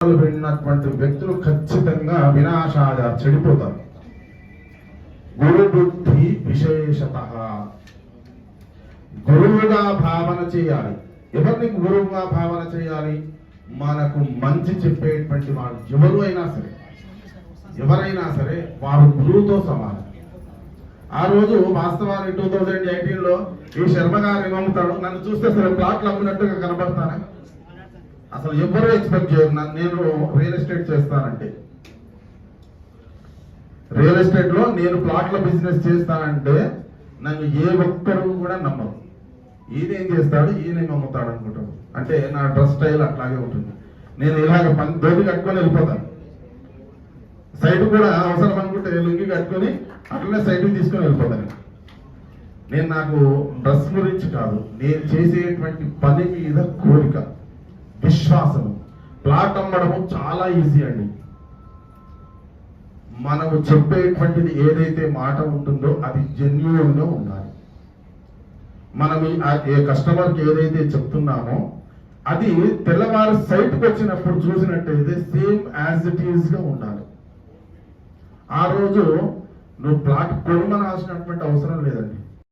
విన్నటువంటి వ్యక్తులు ఖచ్చితంగా వినాశాయ చెడిపోతారు. గురు బుద్ధి విశేషత గురువుగా భావన చేయాలి. ఎవరిని గురువుగా భావన చేయాలి? మనకు మంచి చెప్పేటువంటి వాడు ఎవరైనా సరే వారు గురువుతో సమానం. ఆ రోజు వాస్తవానికి 2018లో ఈ శర్మ గారు ఏమమ్ముతాడు, నన్ను చూస్తే సరే ప్లాట్లు అమ్మినట్టుగా కనబడతానే. అసలు ఎవరు ఎక్స్పెక్ట్ చేయరు నేను రియల్ ఎస్టేట్ చేస్తానంటే, రియల్ ఎస్టేట్ లో నేను ప్లాట్ల బిజినెస్ చేస్తానంటే నన్ను ఏ ఒక్కరు కూడా నమ్మరు. ఈయనేం చేస్తాడు, ఈయనేం అమ్ముతాడు అనుకుంటాడు. అంటే నా డ్రెస్ స్టైల్ అట్లాగే ఉంటుంది. నేను ఇలాగ దోతి కట్టుకొని వెళ్ళిపోతాను. సైడ్ కూడా అవసరం అనుకుంటే లుంగి కట్టుకొని అట్లనే సైడ్కి తీసుకొని వెళ్ళిపోతాను. నేను నాకు డ్రెస్ గురించి కాదు, నేను చేసేటువంటి పని మీద కోరిక, విశ్వాసము. ప్లాట్ అమ్మడము చాలా ఈజీ అండి. మనము చెప్పేటువంటిది ఏదైతే మాట ఉంటుందో అది జెన్యూన్ గా ఉండాలి. మనం ఏ కస్టమర్కి ఏదైతే చెప్తున్నామో అది తెల్లవారు సైట్కి వచ్చినప్పుడు చూసినట్టయితే సేమ్ యాజ్ ఇట్ ఈజ్ గా ఉండాలి. ఆ రోజు నువ్వు ప్లాట్ కొనుమనాల్సినటువంటి అవసరం లేదండి.